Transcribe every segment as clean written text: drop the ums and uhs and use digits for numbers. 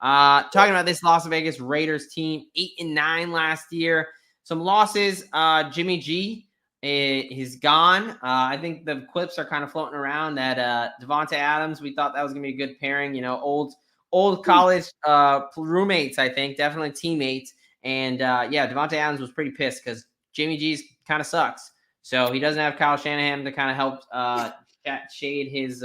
Talking about this Las Vegas Raiders team, 8-9 last year. Some losses. Jimmy G is gone. I think the clips are kind of floating around that Devontae Adams, we thought that was going to be a good pairing. Old college roommates, I think, definitely teammates. And Devontae Adams was pretty pissed because Jimmy G's kind of sucks. So he doesn't have Kyle Shanahan to kind of help shade his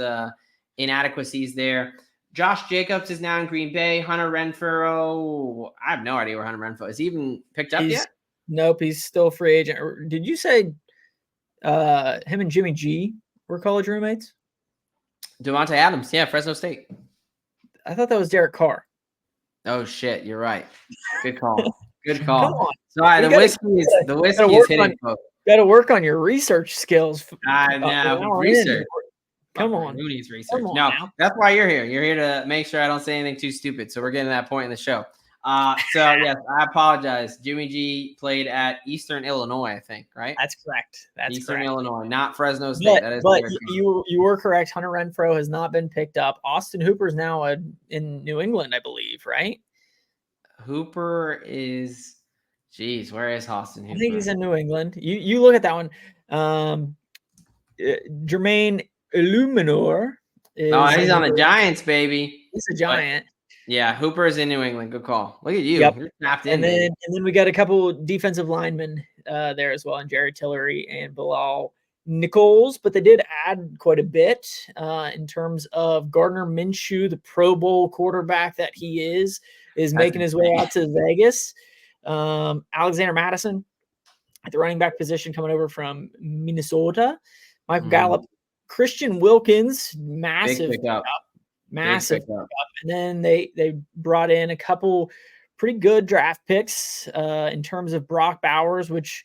inadequacies there. Josh Jacobs is now in Green Bay. Hunter Renfrow, I have no idea where Hunter Renfrow is. He even picked up yet? Nope, he's still a free agent. Did you say him and Jimmy G were college roommates? Devontae Adams, yeah, Fresno State. I thought that was Derek Carr. Oh shit, you're right. Good call. Good Come call. on. Sorry, the whiskey is hitting folks. Got to work on your research skills. I know. Research. Come on. Who needs research? No, that's why you're here. You're here to make sure I don't say anything too stupid. So we're getting to that point in the show. Yes, I apologize. Jimmy G played at Eastern Illinois, I think, right? That's correct. That's Eastern correct. Illinois, not Fresno State. But you were correct. Hunter Renfrow has not been picked up. Austin Hooper's now in New England, I believe, right? Hooper is, geez, where is Austin Hooper? I think he's in New England. You look at that one. Jermaine Illuminor. He's on the Giants, baby. He's a Giant. Yeah, Hooper is in New England. Good call. Look at you. Yep. You're tapped in. And then we got a couple defensive linemen there as well, and Jerry Tillery and Bilal Nichols, but they did add quite a bit in terms of Gardner Minshew, the Pro Bowl quarterback that he is making his way out to Vegas. Alexander Madison at the running back position coming over from Minnesota. Michael Gallup, Christian Wilkins, massive pickup. Massive pickup. And then they brought in a couple pretty good draft picks in terms of Brock Bowers, which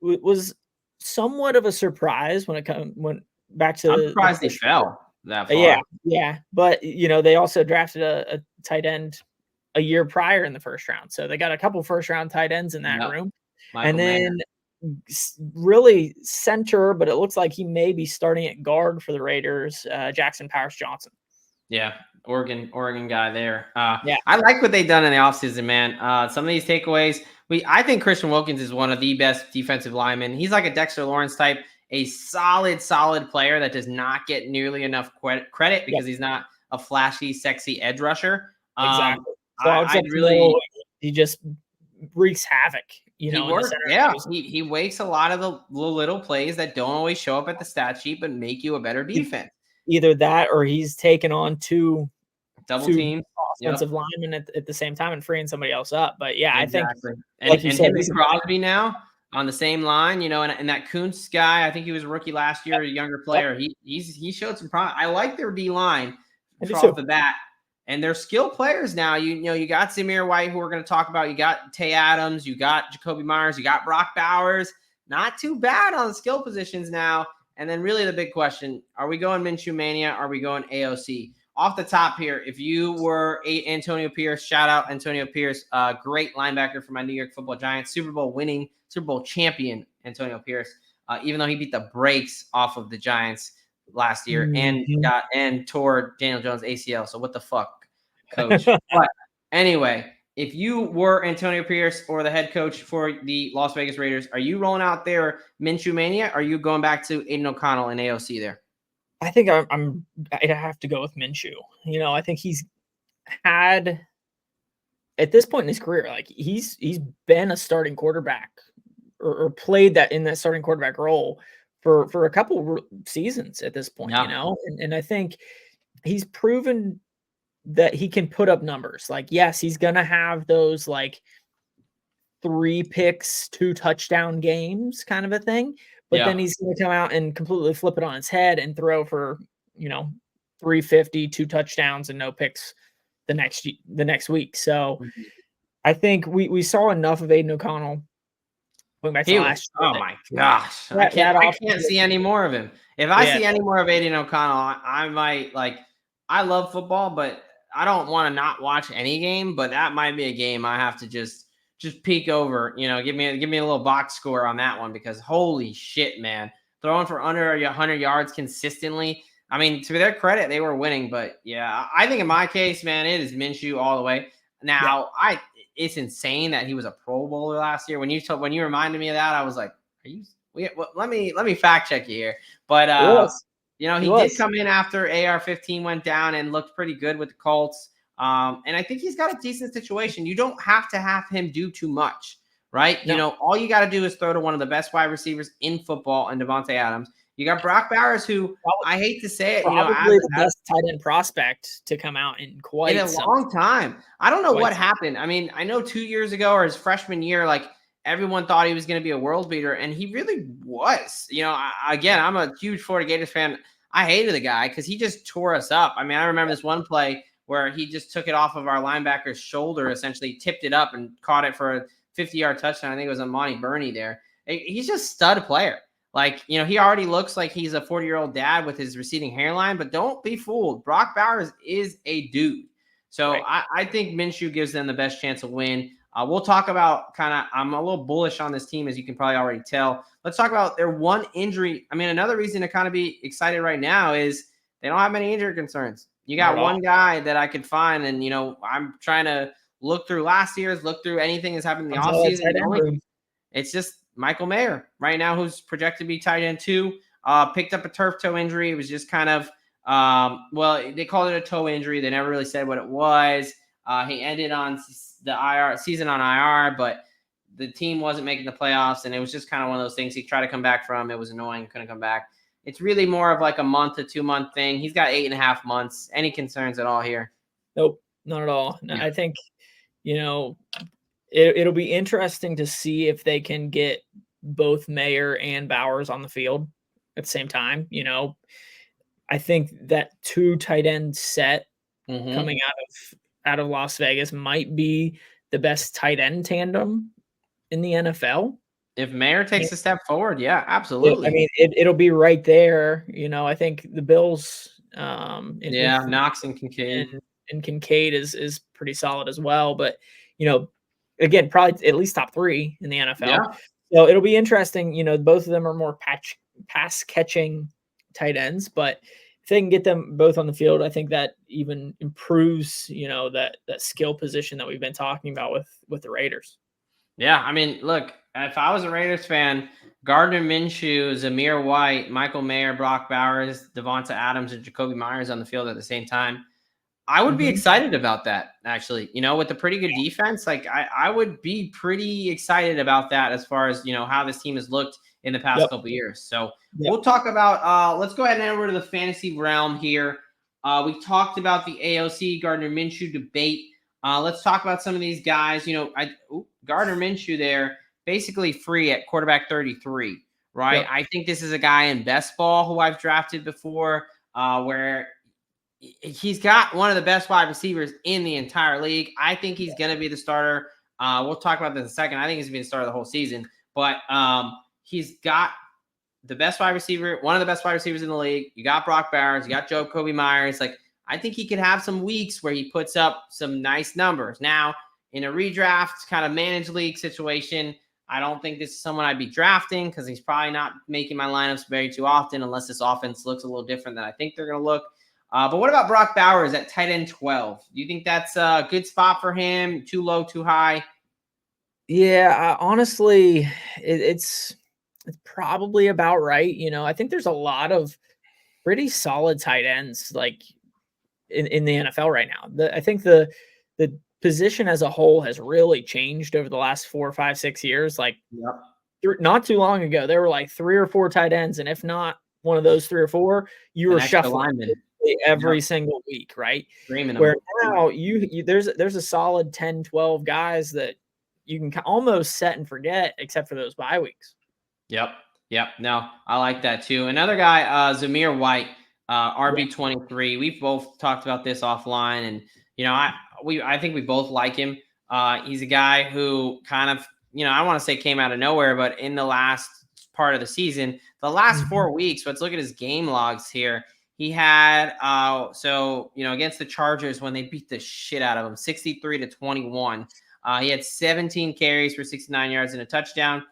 was somewhat of a surprise when it went back to. I'm surprised he fell that far. Yeah. But they also drafted a tight end a year prior in the first round, so they got a couple first round tight ends in that room. Michael and then really center, but it looks like he may be starting at guard for the Raiders. Jackson Powers Johnson. Yeah, Oregon guy there. I like what they've done in the offseason, man. Some of these takeaways. I think Christian Wilkins is one of the best defensive linemen. He's like a Dexter Lawrence type, a solid player that does not get nearly enough credit because he's not a flashy, sexy edge rusher. Exactly. He just wreaks havoc. He wakes a lot of the little plays that don't always show up at the stat sheet, but make you a better defense. Either that or he's taken on two teams, offensive linemen at the same time and freeing somebody else up. But exactly. I think, and him and Crosby now on the same line, and that Kuntz guy, I think he was a rookie last year, a younger player. He showed some promise. I like their D line off the bat. And they're skilled players now. You got Zamir White, who we're going to talk about. You got Tay Adams. You got Jacoby Myers. You got Brock Bowers. Not too bad on the skill positions now. And then really the big question, are we going Minshew Mania? Are we going AOC? Off the top here, if you were Antonio Pierce, shout out Antonio Pierce, great linebacker for my New York Football Giants, Super Bowl champion Antonio Pierce, even though he beat the brakes off of the Giants last year and tore Daniel Jones ACL. So what the fuck? Coach. But anyway, if you were Antonio Pierce or the head coach for the Las Vegas Raiders, are you rolling out there Minshew Mania? Or are you going back to Aiden O'Connell and AOC there? I think I have to go with Minshew. I think he's had at this point in his career, like he's been a starting quarterback or played that in that starting quarterback role for a couple seasons at this point, and I think he's proven that he can put up numbers. Like, yes, he's going to have those like 3 picks, 2 touchdown games kind of a thing. But then he's going to come out and completely flip it on its head and throw for, 350, 2 touchdowns and no picks the next week. So I think we saw enough of Aiden O'Connell going back to last year. Oh my gosh. I can't see any more of him. If I see any more of Aiden O'Connell, I might I love football, but I don't want to not watch any game, but that might be a game I have to just peek over, give me a little box score on that one, because holy shit, man, throwing for under 100 yards consistently. I mean, to their credit, they were winning, but yeah, I think in my case, man, it is Minshew all the way. Now, it's insane that he was a Pro Bowler last year. When you reminded me of that, I was like, "Are you?" Well, let me fact check you here. But he did come in after AR-15 went down and looked pretty good with the Colts. And I think he's got a decent situation. You don't have to have him do too much, right? No. All you got to do is throw to one of the best wide receivers in football, and Devontae Adams. You got Brock Bowers, who I hate to say it, probably the best tight end prospect to come out in quite a long time. I don't know what happened. I mean, I know 2 years ago or his freshman year, like everyone thought he was going to be a world beater, and he really was. Again, I'm a huge Florida Gators fan. I hated the guy because he just tore us up. I mean, I remember this one play where he just took it off of our linebacker's shoulder, essentially tipped it up and caught it for a 50-yard touchdown. I think it was Amani Burney there. He's just a stud player. Like, he already looks like he's a 40-year-old dad with his receding hairline, but don't be fooled. Brock Bowers is a dude. So I think Minshew gives them the best chance to win. We'll talk about I'm a little bullish on this team, as you can probably already tell. Let's talk about their one injury. I mean, another reason to kind of be excited right now is they don't have many injury concerns. You got one guy that I could find, and, I'm trying to look through last year's, look through anything that's happened in the offseason. It's just Michael Mayer right now, who's projected to be tight end 2, picked up a turf toe injury. It was just kind of, they called it a toe injury. They never really said what it was. He ended on the season on IR, but the team wasn't making the playoffs, and it was just kind of one of those things he tried to come back from. It was annoying, couldn't come back. It's really more of like a month to 2 month thing. He's got 8.5 months. Any concerns at all here? Nope, not at all. No, yeah. I think, it'll be interesting to see if they can get both Mayer and Bowers on the field at the same time. I think that 2 tight end set coming out of Las Vegas might be the best tight end tandem in the NFL. If Mayer takes a step forward, yeah, absolutely. I mean, it'll be right there. I think the Bills, Knox and Kincaid, and Kincaid is pretty solid as well. But again, probably at least top 3 in the NFL. Yeah. So it'll be interesting. Both of them are more pass catching tight ends, but if they can get them both on the field, I think that even improves, that skill position that we've been talking about with the Raiders. Yeah, I mean, look, if I was a Raiders fan, Gardner Minshew, Zamir White, Michael Mayer, Brock Bowers, Devonta Adams, and Jacoby Myers on the field at the same time, I would be excited about that, actually. With a pretty good defense, like I would be pretty excited about that as far as, how this team has looked in the past couple of years. So we'll talk about, let's go ahead and head over to the fantasy realm here. We talked about the AOC Gardner Minshew debate. Let's talk about some of these guys. Gardner Minshew there, basically free at quarterback 33, right? Yep. I think this is a guy in best ball who I've drafted before, where he's got one of the best wide receivers in the entire league. I think he's going to be the starter. We'll talk about this in a second. I think he's going to be the starter the whole season. But he's got the best wide receiver, one of the best wide receivers in the league. You got Brock Bowers. You got Jacoby Myers. Like, I think he could have some weeks where he puts up some nice numbers. Now, in a redraft kind of managed league situation, I don't think this is someone I'd be drafting because he's probably not making my lineups very too often unless this offense looks a little different than I think they're going to look. But what about Brock Bowers at tight end 12? Do you think that's a good spot for him? Too low, too high? Yeah, honestly, it's probably about right. I think there's a lot of pretty solid tight ends like in the NFL right now. I think the position as a whole has really changed over the last 4, 5, 6 years. Like not too long ago, there were like 3 or 4 tight ends, and if not one of those 3 or 4, you were shuffling every single week, right? Where now there's a solid 10, 12 guys that you can almost set and forget, except for those bye weeks. Yep. No, I like that too. Another guy, Zamir White, RB23. We've both talked about this offline, and I think we both like him. He's a guy who kind of, I want to say came out of nowhere, but in the last part of the season, the last 4 weeks, let's look at his game logs here. He had, against the Chargers when they beat the shit out of him, 63-21. He had 17 carries for 69 yards and a touchdown.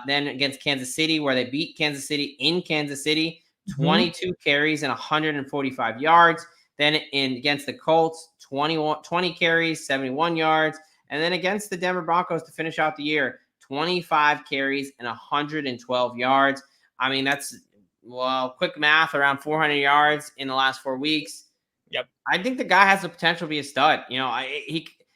Then against Kansas City, where they beat Kansas City in Kansas City, 22 carries and 145 yards. Then against the Colts, 20 carries, 71 yards. And then against the Denver Broncos to finish out the year, 25 carries and 112 yards. I mean, that's, well, quick math, around 400 yards in the last 4 weeks. Yep. I think the guy has the potential to be a stud.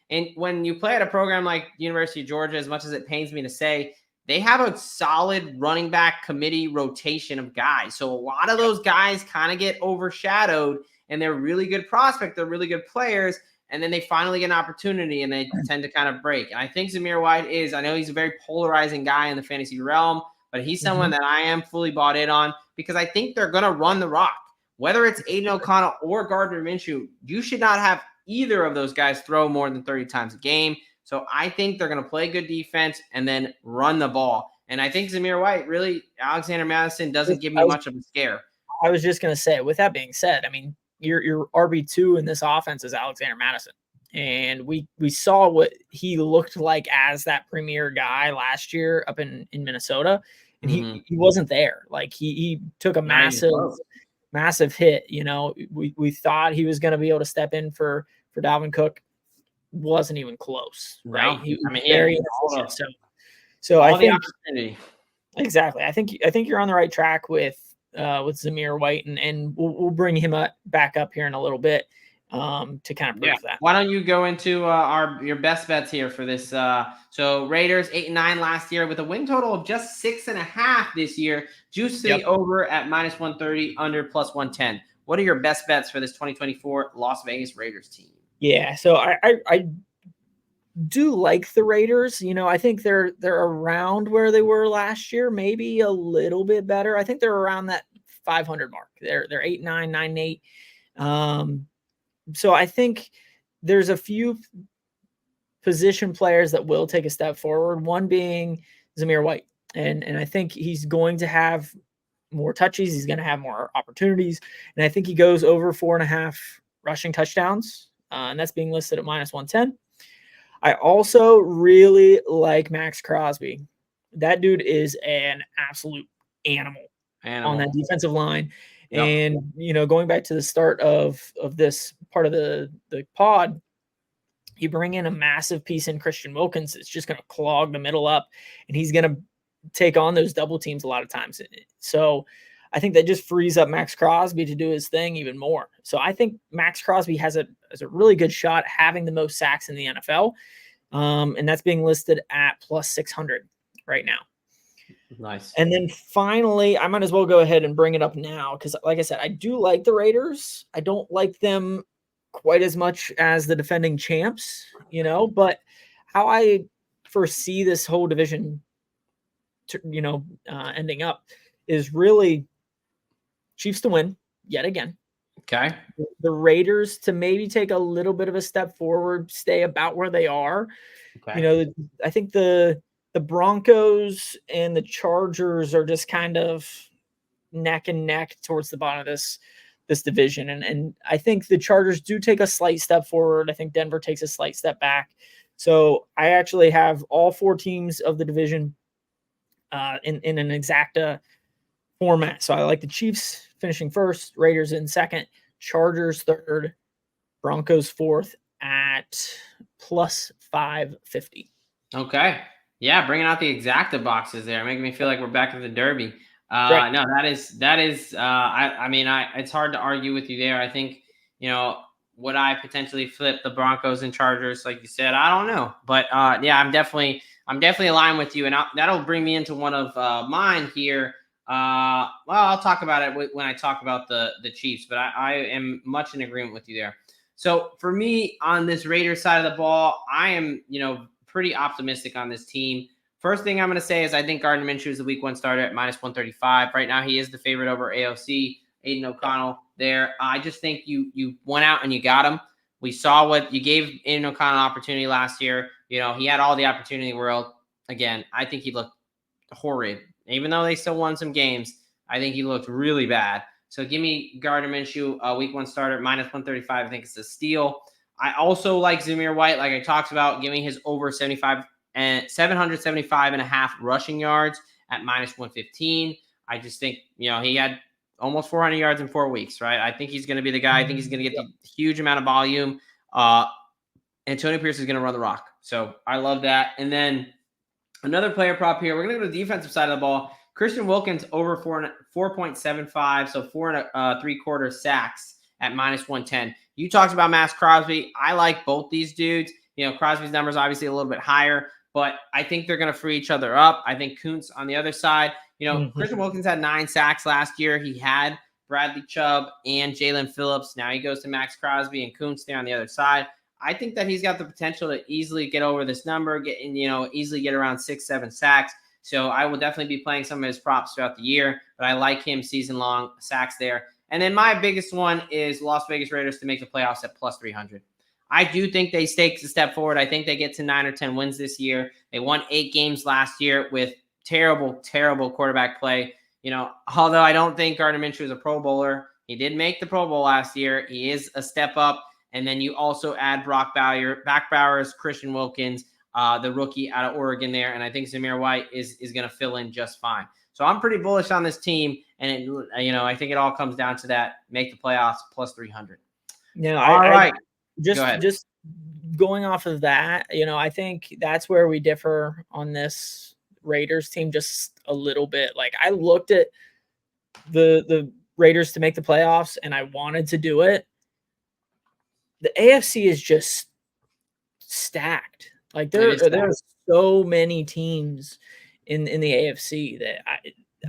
And when you play at a program like University of Georgia, as much as it pains me to say, they have a solid running back committee rotation of guys. So a lot of those guys kind of get overshadowed, and they're really good prospects. They're really good players. And then they finally get an opportunity, and they tend to kind of break. And I think Zamir White I know he's a very polarizing guy in the fantasy realm, but he's someone that I am fully bought in on because I think they're going to run the rock. Whether it's Aiden O'Connell or Gardner Minshew, you should not have either of those guys throw more than 30 times a game. So I think they're going to play good defense and then run the ball. And I think Zamir White, really, Alexander Madison doesn't give me much of a scare. I was just going to say, with that being said, I mean, your RB2 in this offense is Alexander Madison. And we saw what he looked like as that premier guy last year up in Minnesota. And he wasn't there. Like he took a massive hit. You know, we thought he was going to be able to step in for Dalvin Cook. Wasn't even close, right? No. He was very inefficient. So I think exactly. I think you're on the right track with Zamir White, and we'll bring him back up here in a little bit to kind of prove that. Why don't you go into your best bets here for this? So Raiders 8-9 last year with a win total of just 6.5 this year. Juice to the over at -130, under +110. What are your best bets for this 2024 Las Vegas Raiders team? Yeah, so I do like the Raiders. You know, I think they're around where they were last year, maybe a little bit better. I think they're around that 500 mark. They're 8-9, 9-8. So I think there's a few position players that will take a step forward. One being Zamir White, and I think he's going to have more touches. He's going to have more opportunities, and I think he goes over 4.5 rushing touchdowns. And that's being listed at -110. I also really like Max Crosby. That dude is an absolute animal. On that defensive line. Yep. And, you know, going back to the start of this part of the pod, you bring in a massive piece in Christian Wilkins. It's just going to clog the middle up, and he's going to take on those double teams a lot of times. So I think that just frees up Max Crosby to do his thing even more. So I think Max Crosby has a really good shot having the most sacks in the NFL. And that's being listed at +600 right now. Nice. And then finally, I might as well go ahead and bring it up now because, like I said, I do like the Raiders. I don't like them quite as much as the defending champs, you know, but how I foresee this whole division, ending up is really Chiefs to win yet again. Okay. The Raiders to maybe take a little bit of a step forward, stay about where they are. Okay. You know, I think the Broncos and the Chargers are just kind of neck and neck towards the bottom of this division. And I think the Chargers do take a slight step forward. I think Denver takes a slight step back. So I actually have all 4 teams of the division in an exacta format. So I like the Chiefs finishing first, Raiders in second, Chargers third, Broncos fourth at +550. Okay. Yeah, bringing out the exacta boxes there, making me feel like we're back at the Derby. Right. No, that is. I mean, it's hard to argue with you there. I think, you know, would I potentially flip the Broncos and Chargers, like you said? I don't know, but yeah, I'm definitely aligned with you, and that'll bring me into one of mine here. Well, I'll talk about it when I talk about the Chiefs, but I am much in agreement with you there. So for me on this Raiders side of the ball, I am, you know, pretty optimistic on this team. First thing I'm going to say is I think Gardner Minshew is the week 1 starter at -135. Right now, he is the favorite over AOC, Aiden O'Connell there. I just think you went out and you got him. We saw what you gave Aiden O'Connell opportunity last year. You know, he had all the opportunity in the world. Again, I think he looked horrid. Even though they still won some games, I think he looked really bad. So give me Gardner Minshew, week 1 starter, -135. I think it's a steal. I also like Zamir White, like I talked about, giving his over 775.5 rushing yards at -115. I just think, you know, he had almost 400 yards in 4 weeks, right? I think he's going to be the guy. I think he's going to get the huge amount of volume. Antonio Pierce is going to run the rock. So I love that. And then another player prop here. We're going to go to the defensive side of the ball. Christian Wilkins over 4.75, so 4 3/4 sacks at -110. You talked about Max Crosby. I like both these dudes. You know, Crosby's numbers obviously a little bit higher, but I think they're going to free each other up. I think Kuntz on the other side. You know, Christian Wilkins had 9 sacks last year. He had Bradley Chubb and Jalen Phillips. Now he goes to Max Crosby and Kuntz there on the other side. I think that he's got the potential to easily get over this number, easily get around 6-7 sacks. So I will definitely be playing some of his props throughout the year, but I like him season long sacks there. And then my biggest one is Las Vegas Raiders to make the playoffs at +300. I do think they take a step forward. I think they get to 9 or 10 wins this year. They won 8 games last year with terrible, terrible quarterback play. You know, although I don't think Gardner Minshew is a Pro Bowler, he did make the Pro Bowl last year. He is a step up. And then you also add Brock Bowers, Christian Wilkins, the rookie out of Oregon there. And I think Zamir White is going to fill in just fine. So I'm pretty bullish on this team. And, I think it all comes down to that. Make the playoffs +300. Yeah. All right. Just going off of that, I think that's where we differ on this Raiders team just a little bit. Like, I looked at the Raiders to make the playoffs and I wanted to do it. The AFC is just stacked. Like there are so many teams in the AFC that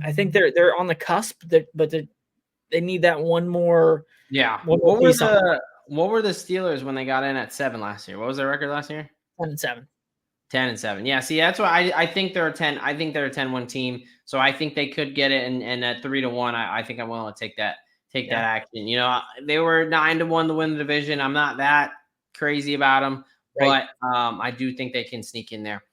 I think they're on the cusp, but they need that one more. Yeah. What were the Steelers when they got in at 7 last year? What was their record last year? 10-7. 10-7. Yeah. See, that's why I think they're a 10. I think they're a 10-1 team. So I think they could get it. And at 3-1, I think I'm willing to take that action. They were 9-1 to win the division. I'm not that crazy about them, but I do think they can sneak in there.